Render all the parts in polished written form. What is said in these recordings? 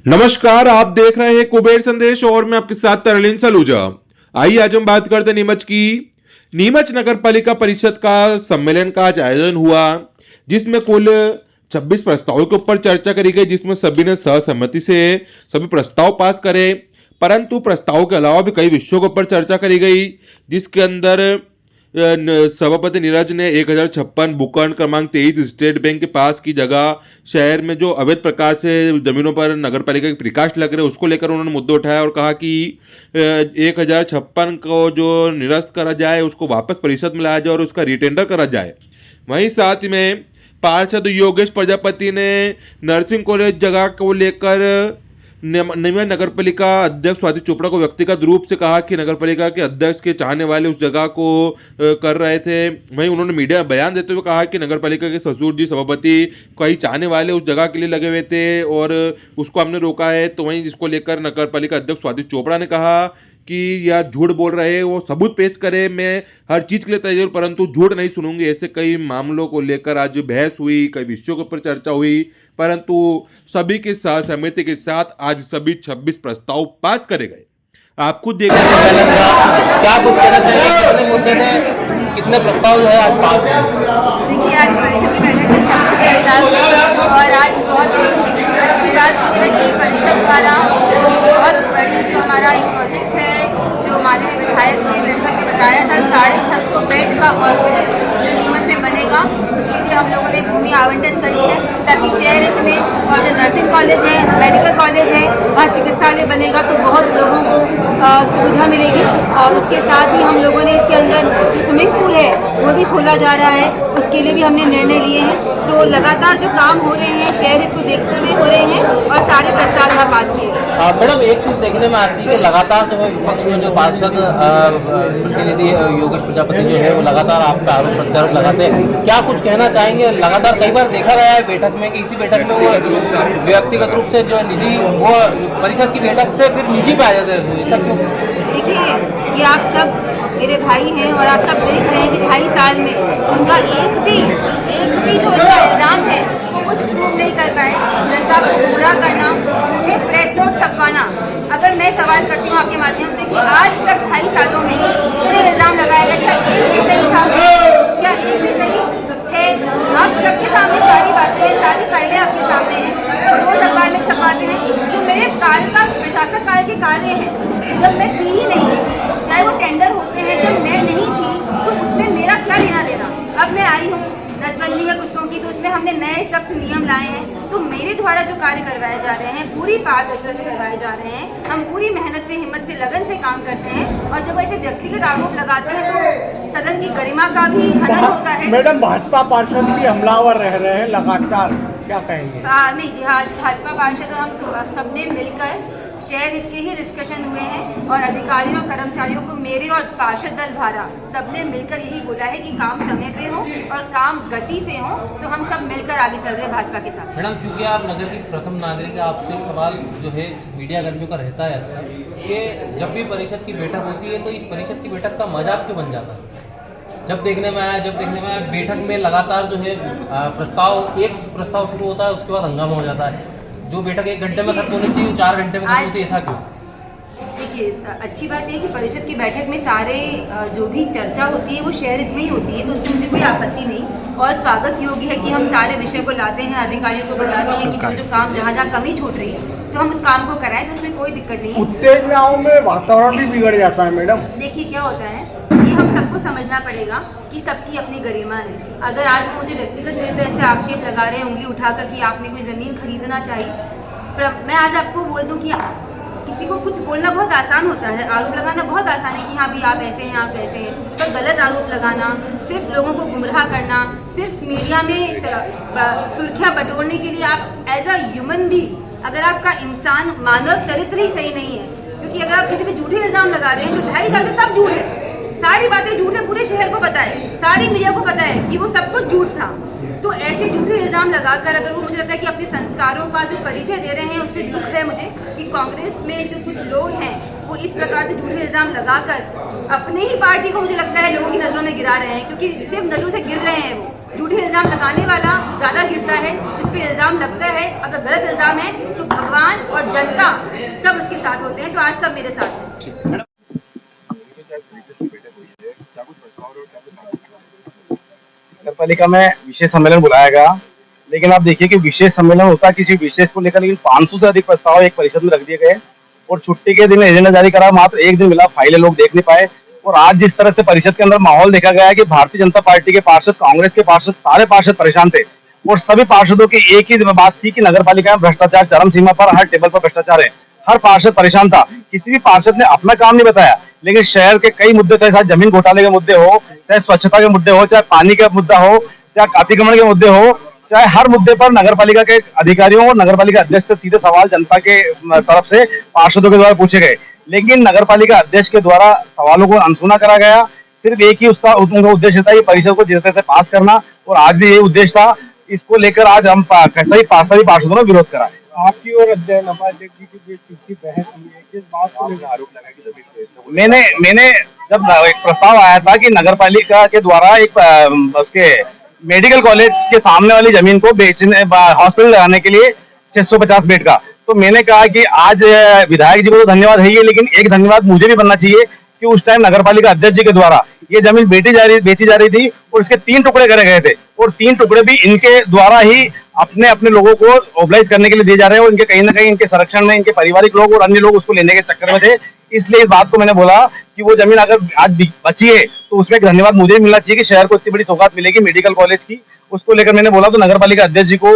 नमस्कार, आप देख रहे हैं कुबेर संदेश और मैं आपके साथ तरलीन सलूजा। आइए आज हम बात करते हैं नीमच की। नीमच नगर पालिका परिषद का सम्मेलन का आज आयोजन हुआ, जिसमें कुल 26 प्रस्तावों के ऊपर चर्चा करी गई, जिसमें सभी ने सहसम्मति से सभी प्रस्ताव पास करे। परंतु प्रस्तावों के अलावा भी कई विषयों के ऊपर चर्चा करी गई, जिसके अंदर सभापति नीरज ने 1056 बुकन क्रमांक 23 स्टेट बैंक के पास की जगह शहर में जो अवैध प्रकार से जमीनों पर नगर पालिका के प्रकाश लग रहे उसको लेकर उन्होंने मुद्दे उठाया और कहा कि 1056 को जो निरस्त करा जाए उसको वापस परिषद में लाया जाए और उसका रिटेंडर करा जाए। वहीं साथ में पार्षद योगेश प्रजापति ने नर्सिंग कॉलेज जगह को लेकर नीमच नगर पालिका अध्यक्ष स्वाति चोपड़ा को व्यक्तिगत रूप से कहा कि नगर पालिका के अध्यक्ष के चाहने वाले उस जगह को कर रहे थे। वहीं उन्होंने मीडिया बयान देते हुए कहा कि नगर पालिका के ससुर जी सभापति कई चाहने वाले उस जगह के लिए लगे हुए थे और उसको हमने रोका है। तो वहीं जिसको लेकर नगर पालिका अध्यक्ष स्वाति चोपड़ा ने कहा कि यह झूठ बोल रहे हैं, वो सबूत पेश करे, मैं हर चीज़ के लिए तैयार हूं, परंतु झूठ नहीं सुनूंगी। ऐसे कई मामलों को लेकर आज बहस हुई, कई विषयों के ऊपर चर्चा हुई, परंतु सभी के साथ सहमति के साथ आज सभी 26 प्रस्ताव पास करे गए। आप खुद देखिए क्या कुछ कहना चाहिए, कितने मुद्दे थे, कितने प्रस्ताव जो है आज पास है? देखिए, आज परिषद की बैठक में 26 प्रस्ताव और आज बहुत अच्छी बात है कि परिषद द्वारा बहुत बड़ी जो हमारा एक प्रोजेक्ट है, जो माननीय विधायक ने बैठक में बताया था 650 बेड का हॉस्पिटल जो नीमच में बनेगा, उसके लिए हम लोगों ने भूमि आवंटन करी है ताकि शहर हित में और जो नर्सिंग कॉलेज है, मेडिकल कॉलेज है, वहाँ चिकित्सालय बनेगा तो बहुत लोगों को सुविधा मिलेगी। और उसके साथ ही हम लोगों ने इसके अंदर जो स्विमिंग पूल है वो भी खोला जा रहा है, उसके लिए भी हमने निर्णय लिए हैं। तो लगातार जो काम हो रहे हैं शहर हित को देखते हुए हो रहे हैं और सारे प्रस्ताव यहाँ पास किए गए। मैडम, एक चीज देखने में आती है कि लगातार जो है विपक्ष में जो पार्षद प्रतिनिधि योगेश प्रजापति जो है वो लगातार आप पे आरोप प्रत्यारोप लगाते हैं, क्या कुछ कहना चाहेंगे? लगातार कई बार देखा गया है बैठक में कि इसी बैठक में वो व्यक्तिगत रूप से जो निजी वो परिषद की बैठक से फिर निजी पे आ जाते हैं, ऐसा क्यों? देखिए, ये आप सब मेरे भाई हैं और आप सब देख रहे हैं कि 2.5 साल में उनका एक भी जो उनका इल्जाम है वो कुछ प्रूव नहीं कर पाए। जनता को गुमराह करना, झूठे प्रेस नोट छपवाना। अगर मैं सवाल करती हूँ आपके माध्यम से कि आज तक 2.5 सालों में कितने इल्जाम लगाए गए, क्या एक भी सही था? क्या एक भी सही है? आप सबके सामने सारी बातें हैं, सारी फाइलें आपके सामने हैं और रोज अखबार में छपाते हैं। जो मेरे काल का प्रशासक काल के कार्य हैं, जब मैं थी ही नहीं, चाहे वो टेंडर होते हैं, जब मैं नहीं थी तो उसमें मेरा क्या लेना देना। अब मैं आई हूँ, नसबंदी है कुत्तों की, तो उसमें हमने नए सख्त नियम लाए हैं। तो मेरे द्वारा जो कार्य करवाए जा रहे हैं पूरी पारदर्शिता से करवाए जा रहे हैं। हम पूरी मेहनत से, हिम्मत से, लगन से काम करते हैं और जब ऐसे व्यक्तिगत आरोप लगाते हैं तो सदन की गरिमा का भी हनन होता है। मैडम, भाजपा पार्षद भी हमलावर रह रहे हैं लगातार, क्या कहेंगे? नहीं जी, हाँ, भाजपा पार्षद और हम सबने मिलकर शहर हित के ही डिस्कशन हुए हैं और अधिकारियों और कर्मचारियों को मेरे और पार्षद दल भारा सबने मिलकर यही बोला है कि काम समय पे हो और काम गति से हो, तो हम सब मिलकर आगे चल रहे हैं भाजपा के साथ। मैडम, चूंकि आप नगर की प्रथम नागरिक, आपसे सवाल जो है मीडिया कर्मियों का रहता है अक्सर कि जब भी परिषद की बैठक होती है तो इस परिषद की बैठक का मजाक क्यों बन जाता है? जब देखने में आया बैठक में लगातार जो है एक प्रस्ताव शुरू होता है, उसके बाद हंगामा हो जाता है। जो बैठक 1 घंटे में खत्म होनी चाहिए 4 घंटे में खत्म होती है, ऐसा क्यों? देखिए, अच्छी बात है कि परिषद की बैठक में सारे जो भी चर्चा होती है वो शहर हित में ही होती है, तो उसमें मुझे कोई आपत्ति नहीं और स्वागत योग्य है कि हम सारे विषय को लाते हैं, अधिकारियों को बताते हैं कि जो काम जहाँ कमी छूट रही है तो हम उस काम को कराएं, तो उसमें कोई दिक्कत नहीं है। उत्तेजनाओं में वातावरण भी बिगड़ जाता है मैडम। देखिए, क्या होता है, ये हम सबको समझना पड़ेगा कि सबकी अपनी गरिमा है। अगर आज वो मुझे व्यक्तिगत तौर पे ऐसे आक्षेप लगा रहे हैं उंगली उठाकर कि आपने कोई ज़मीन खरीदना चाहिए, मैं आज आपको बोल दूं कि किसी को कुछ बोलना बहुत आसान होता है, आरोप लगाना बहुत आसान है कि हाँ भी आप ऐसे हैं, आप वैसे हैं, पर गलत आरोप लगाना, सिर्फ लोगों को गुमराह करना, सिर्फ मीडिया में सुर्खियाँ बटोरने के लिए आप एज अ ह्यूमन भी, अगर आपका इंसान मानव चरित्र ही सही नहीं है, क्योंकि अगर आप किसी पे झूठे इल्जाम लगा रहे हैं जो 2.5 साल से सब झूठ है, सारी बातें झूठ है, पूरे शहर को पता है, सारी मीडिया को पता है कि वो सब कुछ झूठ था। तो ऐसे झूठे इल्ज़ाम लगाकर अगर वो, मुझे लगता है कि अपने संस्कारों का जो परिचय दे रहे हैं, उस पर दुख है मुझे कि कांग्रेस में जो कुछ लोग हैं वो इस प्रकार से झूठे इल्ज़ाम लगाकर अपने ही पार्टी को, मुझे लगता है, लोगों की नज़रों में गिरा रहे हैं, क्योंकि सिर्फ नज़रों से गिर रहे हैं। वो झूठे इल्ज़ाम लगाने वाला ज़्यादा गिरता है, जिस पे इल्ज़ाम लगता है, अगर गलत इल्ज़ाम है तो भगवान और जनता सब उसके साथ होते हैं। तो आज सब मेरे साथ हैं। नगर पालिका में विशेष सम्मेलन बुलाया गया, लेकिन आप देखिए कि विशेष सम्मेलन होता है किसी विशेष को लेकर, लेकिन 500 से अधिक प्रस्ताव एक परिषद में रख दिए गए और छुट्टी के दिन एजेंडा जारी करा, मात्र एक दिन मिला, फाइलें लोग देख नहीं पाए। और आज जिस तरह से परिषद के अंदर माहौल देखा गया है कि भारतीय जनता पार्टी के पार्षद, कांग्रेस के पार्षद, सारे पार्षद परेशान थे और सभी पार्षदों की एक ही बात थी कि नगर पालिका में भ्रष्टाचार चरम सीमा पर, हर टेबल पर भ्रष्टाचार है। हर पार्षद परेशान था, किसी भी पार्षद ने अपना काम नहीं बताया। लेकिन शहर के कई मुद्दे थे, चाहे जमीन घोटाले के मुद्दे हो, चाहे स्वच्छता के मुद्दे हो, चाहे पानी का मुद्दा हो, चाहे अतिक्रमण के मुद्दे हो, चाहे हर मुद्दे पर नगर पालिका के अधिकारियों और नगर पालिका अध्यक्ष से सीधे सवाल जनता के तरफ से पार्षदों के द्वारा पूछे गए। लेकिन नगर पालिका अध्यक्ष के द्वारा सवालों को अनसुना करा गया। सिर्फ एक ही उसका उद्देश्य था, ये परिषद को जिस तरह से पास करना, और आज भी यही उद्देश्य था। इसको लेकर आज हम सभी पार्षदों ने विरोध करा है। आपकी और अध्यक्ष जी की जो बहस हुई है, किस बात को लेकर आरोप लगा कि मैंने जब एक प्रस्ताव आया था कि नगर पालिका के द्वारा एक उसके मेडिकल कॉलेज के सामने वाली जमीन को बेचने, हॉस्पिटल लगाने के लिए 650 बेड का, तो मैंने कहा कि आज विधायक जी को तो धन्यवाद है ही, लेकिन एक धन्यवाद मुझे भी बनना चाहिए कि उस टाइम नगर पालिका अध्यक्ष जी के द्वारा ये जमीन बेची जा रही थी और इसके 3 टुकड़े करे गए थे, और 3 टुकड़े भी इनके द्वारा ही अपने लोगों को ओबलाइज करने के लिए दिए जा रहे हैं, और इनके कहीं ना कहीं इनके संरक्षण में इनके पारिवारिक लोग और अन्य लोग उसको लेने के चक्कर में थे। इसलिए इस बात को मैंने बोला कि वो जमीन अगर आज बची है तो उसमें एक धन्यवाद मुझे मिलना चाहिए कि शहर को इतनी बड़ी सौगात मिलेगी मेडिकल कॉलेज की। उसको लेकर मैंने बोला तो नगर पालिका अध्यक्ष जी को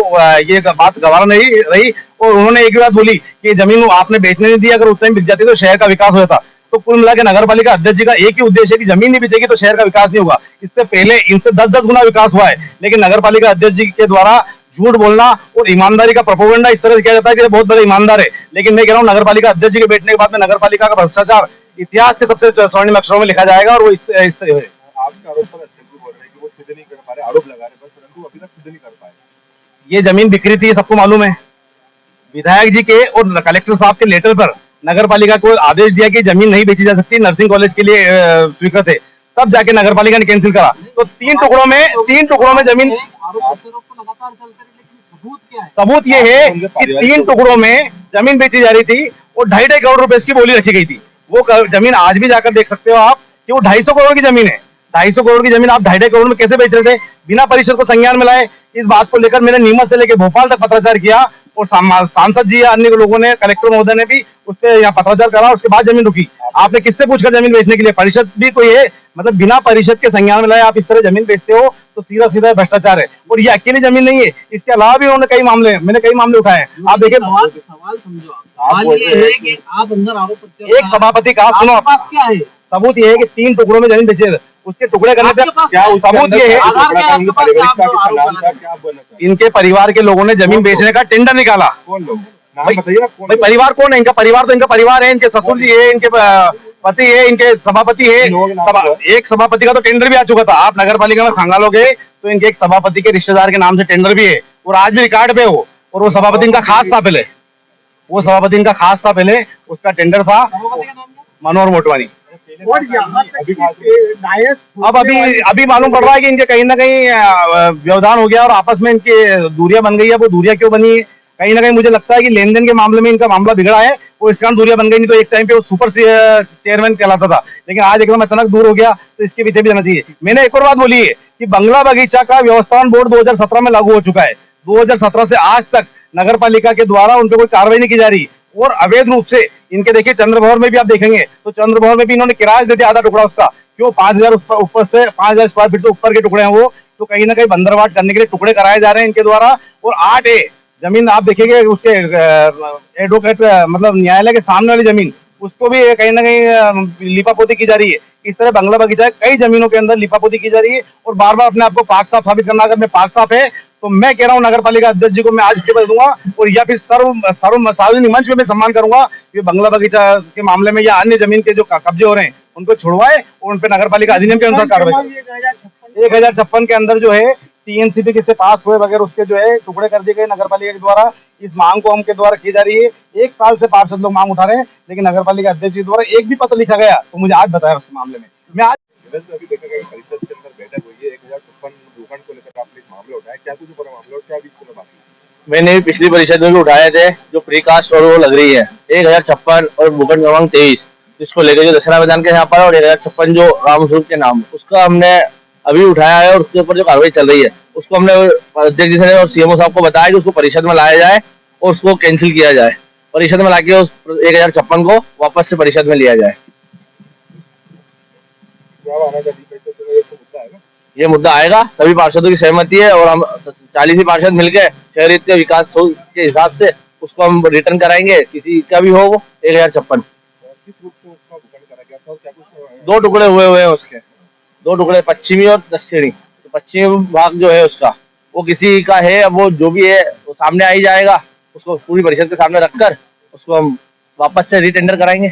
ये बात गवारा नहीं रही, और उन्होंने एक ही बात बोली कि जमीन आपने बेचने नहीं दी, अगर उस टाइम बिक जाती तो शहर का विकास हो जाता। तो कुल मिला के नगर पालिका अध्यक्ष जी का एक ही उद्देश्य है कि जमीन नहीं बिकेगी तो शहर का विकास नहीं होगा। इससे पहले इनसे 10 गुना विकास हुआ है, लेकिन नगर पालिका अध्यक्ष जी के द्वारा झूठ बोलना और ईमानदारी का प्रोपेगेंडा इस तरह से किया जाता है कि बहुत बड़े ईमानदार है। लेकिन मैं कह रहा हूँ नगर पालिका अध्यक्ष जी के बैठने के बाद में नगर पालिका का भ्रष्टाचार इतिहास के सबसे स्वर्णिम अक्षरों में लिखा जाएगा, और वो इस तरह है। आपके आरोप पर अध्यक्ष जी बोल रहे हैं कि वो खुद नहीं कर पा रहे, आरोप लगा रहे बस, परंतु अभी तक खुद नहीं कर पाए। ये जमीन बिक्री थी, सबको मालूम है। विधायक जी के और कलेक्टर साहब के लेटर पर नगर पालिका को आदेश दिया कि जमीन नहीं बेची जा सकती, नर्सिंग कॉलेज के लिए स्वीकृत है, तब जाके नगर पालिका ने कैंसिल करा। तो 3 टुकड़ों में जमीन, सबूत ये है कि 3 टुकड़ों में जमीन बेची जा रही थी और 2.5 करोड़ रुपए की बोली रखी गई थी। वो जमीन आज भी जाकर देख सकते हो आप कि वो 250 करोड़ की जमीन है। 250 करोड़ की जमीन आप 2.5 करोड़ में कैसे बेच रहे थे बिना परिषद को संज्ञान में लाए। इस बात को लेकर मैंने नीमच से लेकर भोपाल तक पत्राचार किया, और सांसद जी या अन्य लोगों ने, कलेक्टर महोदय ने भी उस पर यहाँ पत्राचार करा, उसके बाद जमीन रुकी। आपने किससे पूछकर जमीन बेचने के लिए, परिषद भी कोई है, मतलब बिना परिषद के संज्ञान में लाए आप इस तरह जमीन बेचते हो तो सीधा सीधा भ्रष्टाचार है। और ये अकेली जमीन नहीं है, इसके अलावा भी उन्होंने मैंने कई मामले उठाए हैं। आप देखिए, सवाल समझो, सवाल ये है कि आप अंदर आरोप, एक सभापति का सुनो, क्या है सबूत ये है कि 3 टुकड़ों में जमीन बेचे, उसके टुकड़े करने से क्या सबूत ये है, इनके परिवार के लोगों ने जमीन बेचने का टेंडर निकाला। भाई परिवार कौन है? इनका परिवार है, इनके ससुर जी है, इनके पति है, इनके सभापति है। एक सभापति का तो टेंडर भी आ चुका था। आप नगर पालिका में खंगालोगे तो इनके एक सभापति के रिश्तेदार के नाम से टेंडर भी है, और आज भी रिकॉर्ड पे हो। और वो सभापति इनका खास था पहले, उसका टेंडर था मनोहर मोटवानी। अब अभी मालूम पड़ रहा है कि इनके कहीं ना कहीं व्यवधान हो गया और आपस में इनकी दूरियां बन गई है। वो दूरियां क्यों बनी है, कहीं ना कहीं मुझे लगता है कि लेन देन के मामले में इनका मामला बिगड़ा है, वो इस कारण दूरियां बन गई। नहीं तो एक टाइम पे वो सुपर चेयरमैन कहलाता था, लेकिन आज एकदम अचानक दूर हो गया, तो इसके पीछे भी जाना चाहिए। मैंने एक और बात बोली है कि बंगला बगीचा का व्यवस्थापन बोर्ड 2017 में लागू हो चुका है। 2017 से आज तक नगर पालिका के द्वारा उन पर कोई कार्रवाई नहीं की जा रही, और अवैध रूप से इनके देखिए चंद्रभवन में भी आप देखेंगे तो चंद्रभवन में भी इन्होंने किराया देते आधा टुकड़ा उसका, क्यों 5000 ऊपर से 5000 स्क्वायर फीट से ऊपर के टुकड़े हैं वो, तो कहीं ना कहीं बंदरबाट करने के लिए टुकड़े कराए जा रहे हैं इनके द्वारा। और 8A जमीन आप देखेंगे उसके एडवोकेट मतलब न्यायालय के सामने वाली जमीन, उसको भी कहीं ना कहीं लिपापोती की जा रही है। इस तरह बंगला बगीचा कई जमीनों के अंदर लिपापोती की जा रही है, और बार बार अपने आपको पाक साफ साबित करना। अगर मैं पाक साफ है तो मैं कह रहा हूँ नगर पालिका अध्यक्ष जी को मैं आज इस्तीफा दूंगा, और या फिर सार्वजनिक मंच में मैं सम्मान करूंगा कि बंगला बगीचा के मामले में या अन्य जमीन के जो कब्जे हो रहे हैं उनको छुड़वाए और उन पर नगर पालिका अधिनियम के अनुसार कार्रवाई। 1056 के अंदर जो है 3 सीपी से पास हुए वगैरह उसके जो है टुकड़े कर दिए गए नगर पालिका के द्वारा। इस मांग को हम के द्वारा की जा रही है। 1 साल से पार्षद लोग मांग उठा रहे हैं, लेकिन नगर पालिका अध्यक्ष के द्वारा एक भी पत्र लिखा गया तो मुझे आज बताया उस मामले में। मैं आज अभी देखा गया कि परिषद के अंदर बैठक हुई है, 1056 भूखंड को लेकर आपने एक मामला उठाया, क्या कुछ पूरा मामला और क्या अभी इसमें बाकी है? मैंने पिछली परिषद में भी उठाए थे जो प्रीकास्ट और वो लग रही है 1056 और भूखंड क्रमांक 23 जिसको लेकर जो दशहरा मैदान के यहाँ पर और 1056 जो रामस्वरूप के नाम उसका हमने अभी उठाया है और उसके ऊपर जो कार्रवाई चल रही है उसको हमने अध्यक्ष जी से और सीएमओ साहब को बताया कि उसको परिषद में लाया जाए और उसको कैंसिल किया जाए, परिषद में लाके उस 1056 को वापस से परिषद में लिया जाए। क्या आना चाहिए परिषद में, ये तो मुद्दा है ना? ये मुद्दा आएगा, सभी पार्षदों की सहमति है और हम 40 ही पार्षद मिलकर शहर के विकास के हिसाब से उसको हम रिटर्न कराएंगे, किसी का भी हो 1056। किस रूप से उसका भूखंड करा गया था और क्या कुछ 2 टुकड़े हुए हैं उसके, 2 टुकड़े पश्चिमी और दक्षिणी। तो पश्चिमी भाग जो है उसका वो किसी का है, अब वो जो भी है वो सामने आ ही जाएगा, उसको पूरी परिषद के सामने रखकर उसको हम वापस से रिटेंडर कराएंगे।